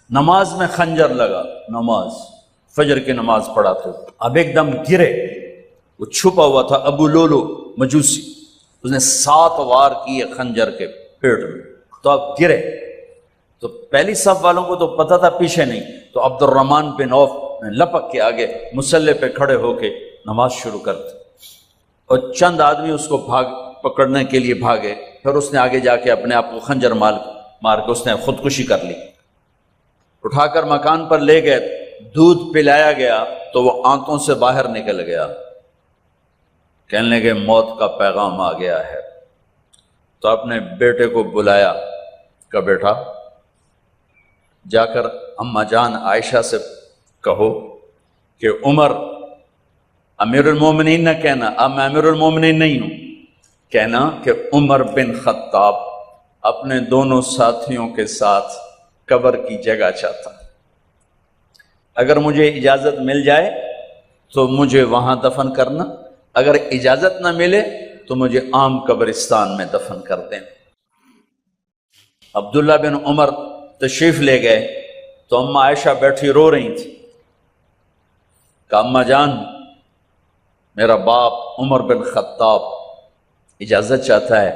نماز میں خنجر لگا، نماز فجر کی نماز پڑھاتے، اب ایک دم گرے، وہ چھپا ہوا تھا ابو لولو مجوسی، اس نے 7 وار کیے خنجر کے پیٹ میں، تو اب گرے، تو پہلی صف والوں کو تو پتہ تھا پیچھے نہیں، تو عبد الرحمن بن عوف نے لپک کے آگے مصلی پہ کھڑے ہو کے نماز شروع کر دی، اور چند آدمی اس کو پکڑنے کے لیے بھاگے، پھر اس نے آگے جا کے اپنے آپ کو خنجر مار کے اس نے خودکشی کر لی، اٹھا کر مکان پر لے گئے، دودھ پلایا گیا تو وہ آنتوں سے باہر نکل گیا، کہنے لگے موت کا پیغام آ گیا ہے، تو اپنے بیٹے کو بلایا کہ بیٹا جا کر اماں جان عائشہ سے کہو کہ عمر امیر المومنین نہ کہنا، اب میں امیر المومنین نہیں ہوں، کہنا کہ عمر بن خطاب اپنے دونوں ساتھیوں کے ساتھ قبر کی جگہ چاہتا، اگر مجھے اجازت مل جائے تو مجھے وہاں دفن کرنا، اگر اجازت نہ ملے تو مجھے عام قبرستان میں دفن کر دیں۔ عبداللہ بن عمر تشریف لے گئے تو اماں عائشہ بیٹھی رو رہی تھی، کہ اماں جان میرا باپ عمر بن خطاب اجازت چاہتا ہے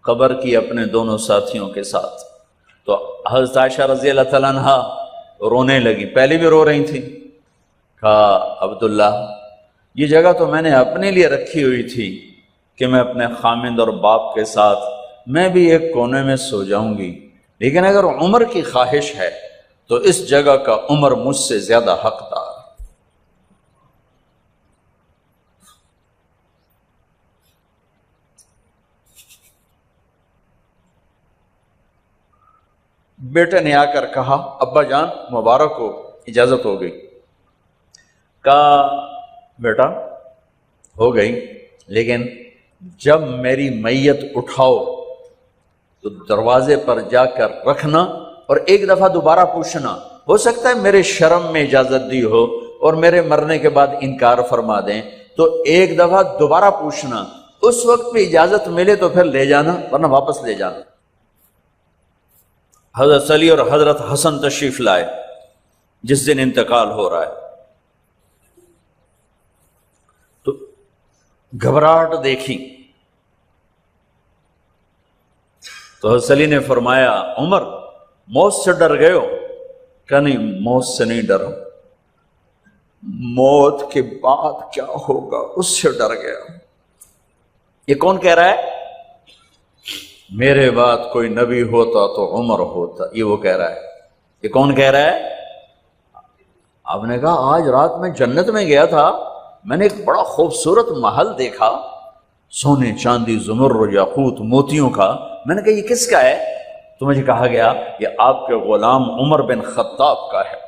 قبر کی اپنے دونوں ساتھیوں کے ساتھ، تو حضرت عائشہ رضی اللہ تعالیٰ عنہ رونے لگی، پہلے بھی رو رہی تھی، کہا عبداللہ یہ جگہ تو میں نے اپنے لیے رکھی ہوئی تھی کہ میں اپنے خامند اور باپ کے ساتھ میں بھی ایک کونے میں سو جاؤں گی، لیکن اگر عمر کی خواہش ہے تو اس جگہ کا عمر مجھ سے زیادہ حقدار۔ بیٹے نے آ کر کہا ابا جان مبارک ہو، اجازت ہو گئی، کہا بیٹا ہو گئی، لیکن جب میری میت اٹھاؤ تو دروازے پر جا کر رکھنا اور ایک دفعہ دوبارہ پوچھنا، ہو سکتا ہے میرے شرم میں اجازت دی ہو اور میرے مرنے کے بعد انکار فرما دیں، تو ایک دفعہ دوبارہ پوچھنا، اس وقت پہ اجازت ملے تو پھر لے جانا ورنہ واپس لے جانا۔ حضرت علی اور حضرت حسن تشریف لائے جس دن انتقال ہو رہا ہے، تو گھبراہٹ دیکھی تو حضرت علی نے فرمایا عمر موت سے ڈر گئے ہو؟ کہ نہیں موت سے نہیں ڈرا، موت کے بعد کیا ہوگا اس سے ڈر گیا۔ یہ کون کہہ رہا ہے؟ میرے بعد کوئی نبی ہوتا تو عمر ہوتا، یہ وہ کہہ رہا ہے۔ یہ کون کہہ رہا ہے؟ آپ نے کہا آج رات میں جنت میں گیا تھا، میں نے ایک بڑا خوبصورت محل دیکھا، سونے چاندی زمرد یاقوت موتیوں کا، میں نے کہا یہ کس کا ہے؟ تو مجھے کہا گیا یہ آپ کے غلام عمر بن خطاب کا ہے۔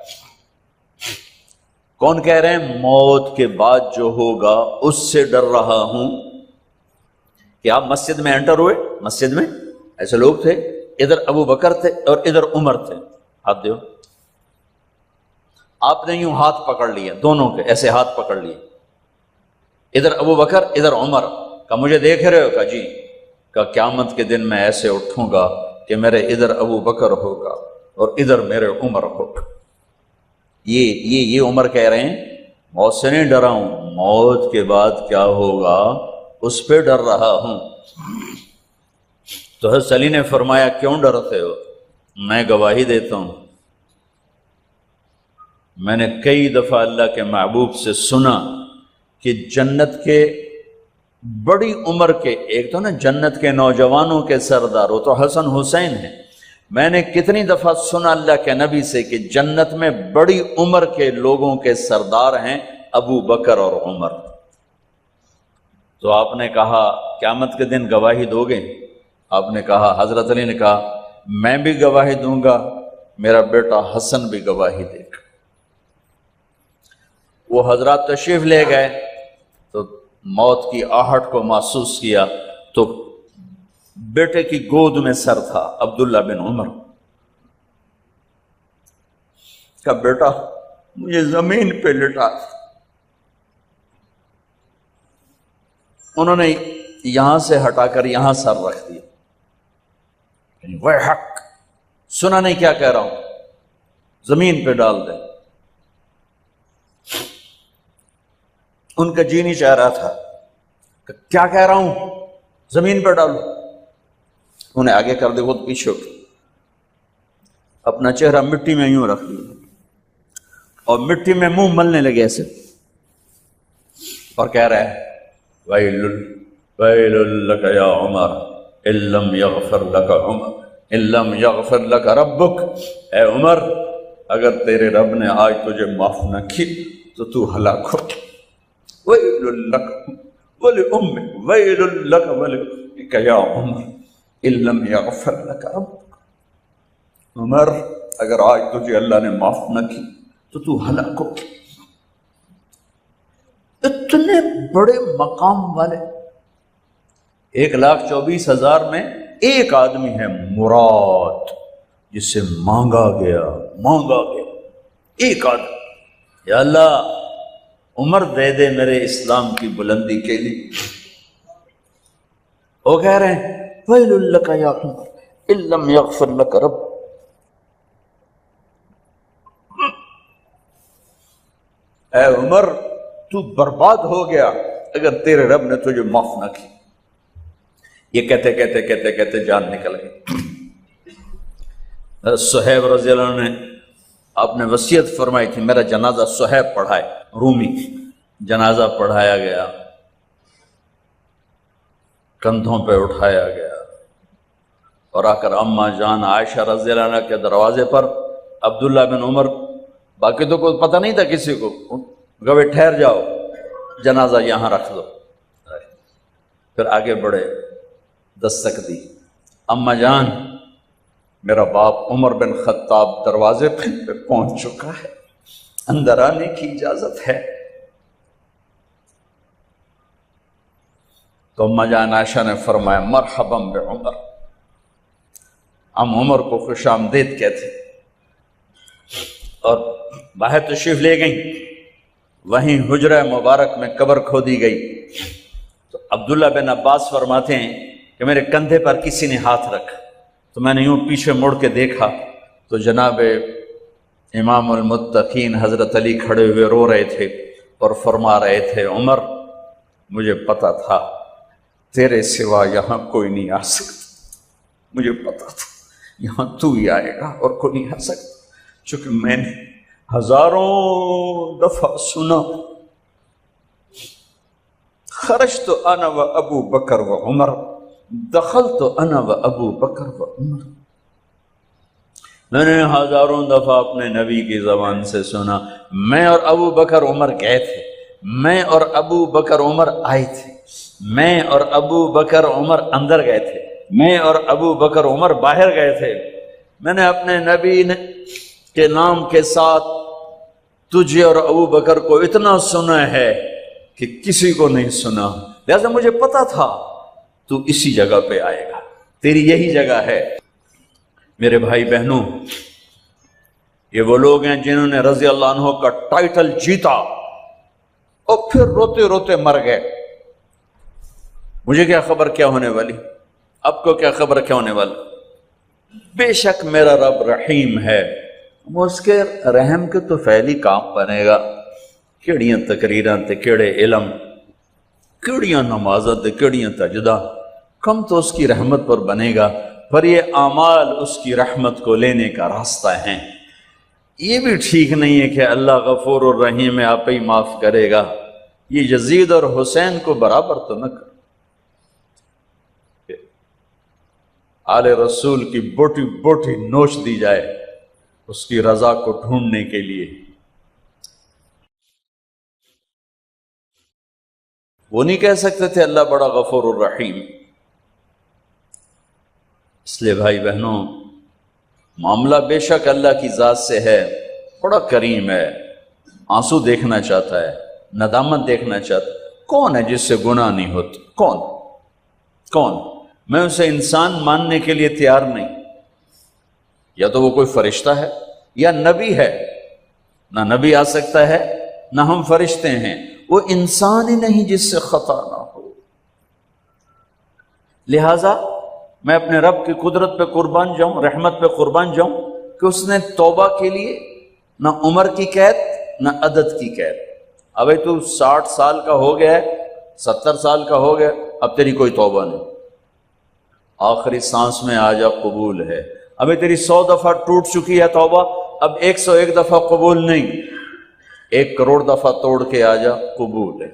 کون کہہ رہے ہیں؟ موت کے بعد جو ہوگا اس سے ڈر رہا ہوں۔ کہ آپ مسجد میں انٹر ہوئے، مسجد میں ایسے لوگ تھے، ادھر ابو بکر تھے اور ادھر عمر تھے، ہاتھ دیو، آپ نے یوں ہاتھ پکڑ لیے دونوں کے، ایسے ہاتھ پکڑ لیے، ادھر ابو بکر ادھر عمر، کہ مجھے دیکھ رہے ہو؟ کہ جی، کہ قیامت کے دن میں ایسے اٹھوں گا کہ میرے ادھر ابو بکر ہوگا اور ادھر میرے عمر ہوگا۔ یہ عمر کہہ رہے ہیں موت سے نہیں ڈرا ہوں، موت کے بعد کیا ہوگا اس پہ ڈر رہا ہوں۔ تو حضرت علی نے فرمایا کیوں ڈرتے ہو؟ میں گواہی دیتا ہوں، میں نے کئی دفعہ اللہ کے محبوب سے سنا کہ جنت کے بڑی عمر کے، ایک تو نا جنت کے نوجوانوں کے سردار وہ تو حسن حسین ہیں، میں نے کتنی دفعہ سنا اللہ کے نبی سے کہ جنت میں بڑی عمر کے لوگوں کے سردار ہیں ابو بکر اور عمر۔ تو آپ نے کہا قیامت کے دن گواہی دو گے؟ آپ نے کہا، حضرت علی نے کہا میں بھی گواہی دوں گا، میرا بیٹا حسن بھی گواہی دے گا۔ وہ حضرات تشریف لے گئے تو موت کی آہٹ کو محسوس کیا تو بیٹے کی گود میں سر تھا عبداللہ بن عمر کا، بیٹا مجھے زمین پہ لٹا۔ انہوں نے یہاں سے ہٹا کر یہاں سر رکھ دیا، وہ حق سنا نہیں کیا کہہ رہا ہوں، زمین پہ ڈال دیں۔ ان کا جی نہیں چاہ رہا تھا کہ کیا کہہ رہا ہوں، زمین پہ ڈالو۔ انہیں آگے کر دے، خود پیچھے اٹھ، اپنا چہرہ مٹی میں یوں رکھ لیا اور مٹی میں منہ ملنے لگے ایسے، اور کہہ رہا ہے ویل لک یا عمر ان لم یغفر لک عمر ان لم یغفر لک ربک، اے عمر اگر تیرے رب نے آج تجھے معاف نہ کی تو تو ہلاک ہو۔ ویل لک ولامک ویل لک ولامک یا عمر ان لم یغفر لک ربک، عمر اگر آج تجھے اللہ نے معاف نہ کی تو تو ہلاک ہو۔ اتنے بڑے مقام والے 1,24,000 میں ایک آدمی ہے مراد، جسے مانگا گیا ایک آدمی، یا اللہ عمر دے دے میرے اسلام کی بلندی کے لیے۔ وہ کہہ رہے ہیں ویل لک یا عمر ان لم یغفر لک رب، اے عمر تو برباد ہو گیا اگر تیرے رب نے تجھے معاف نہ کی۔ یہ کہتے کہتے کہتے کہتے جان نکل گئی۔ صہیب رضی اللہ عنہ نے آپ نے وصیت فرمائی تھی میرا جنازہ صہیب پڑھائے، رومی، جنازہ پڑھایا گیا، کندھوں پہ اٹھایا گیا، اور آ کر اماں جان عائشہ رضی اللہ عنہ کے دروازے پر عبداللہ بن عمر، باقی تو کوئی پتہ نہیں تھا کسی کو، گوے ٹھہر جاؤ جنازہ یہاں رکھ دو۔ پھر آگے بڑھے، دستک دی، اماں جان میرا باپ عمر بن خطاب دروازے پہ پہنچ چکا ہے، اندر آنے کی اجازت ہے۔ تو اماں جان عائشہ نے فرمایا مرحبا بعمر، ہم عمر کو خوش آمدید کہتے، اور باہر تشریف لے گئیں۔ وہیں حجرہ مبارک میں قبر کھودی گئی تو عبداللہ بن عباس فرماتے ہیں کہ میرے کندھے پر کسی نے ہاتھ رکھا، تو میں نے یوں پیچھے مڑ کے دیکھا تو جناب امام المتقین حضرت علی کھڑے ہوئے رو رہے تھے اور فرما رہے تھے عمر مجھے پتا تھا تیرے سوا یہاں کوئی نہیں آ سکتا، مجھے پتا تھا یہاں تو ہی آئے گا اور کوئی نہیں آ سکتا، چونکہ میں نے ہزاروں دفعہ سنا خرجت انا و ابو بکر و عمر دخلت انا و ابو بکر و عمر، میں نے ہزاروں دفعہ اپنے نبی کی زبان سے سنا میں اور ابو بکر عمر گئے تھے، میں اور ابو بکر عمر آئے تھے، میں اور ابو بکر عمر اندر گئے تھے، میں اور ابو بکر عمر باہر گئے تھے، میں نے اپنے نبی کے نام کے ساتھ تجھے اور ابو بکر کو اتنا سنا ہے کہ کسی کو نہیں سنا، لہذا مجھے پتا تھا تو اسی جگہ پہ آئے گا، تیری یہی جگہ ہے۔ میرے بھائی بہنوں، یہ وہ لوگ ہیں جنہوں نے رضی اللہ عنہ کا ٹائٹل جیتا اور پھر روتے روتے مر گئے۔ مجھے کیا خبر کیا ہونے والی، آپ کو کیا خبر کیا ہونے والی؟ بے شک میرا رب رحیم ہے، وہ اس کے رحم کے تو فعلی کام بنے گا، کیڑیاں تقریراں تے کیڑے علم، کیڑیاں نمازاں تے کیڑیاں تجدہ، کم تو اس کی رحمت پر بنے گا، پر یہ اعمال اس کی رحمت کو لینے کا راستہ ہیں۔ یہ بھی ٹھیک نہیں ہے کہ اللہ غفور الرحیم ہے آپ ہی معاف کرے گا، یہ یزید اور حسین کو برابر تو نہ کر، آل رسول کی بوٹی بوٹی نوچ دی جائے اس کی رضا کو ڈھونڈنے کے لیے۔ وہ نہیں کہہ سکتے تھے اللہ بڑا غفور الرحیم۔ اس لیے بھائی بہنوں، معاملہ بے شک اللہ کی ذات سے ہے، بڑا کریم ہے، آنسو دیکھنا چاہتا ہے، ندامت دیکھنا چاہتا ہے۔ کون ہے جس سے گناہ نہیں ہوتا؟ کون؟ میں اسے انسان ماننے کے لیے تیار نہیں، یا تو وہ کوئی فرشتہ ہے یا نبی ہے، نہ نبی آ سکتا ہے نہ ہم فرشتے ہیں، وہ انسان ہی نہیں جس سے خطا نہ ہو۔ لہذا میں اپنے رب کی قدرت پہ قربان جاؤں، رحمت پہ قربان جاؤں کہ اس نے توبہ کے لیے نہ عمر کی قید نہ عدد کی قید. اب تو 60 سال کا ہو گیا ہے، 70 سال کا ہو گیا، اب تیری کوئی توبہ نہیں، آخری سانس میں آ جا قبول ہے. ابھی تیری 100 دفعہ ٹوٹ چکی ہے توبہ، اب 101 دفعہ قبول نہیں، 1 کروڑ دفعہ توڑ کے آ جا قبول ہے.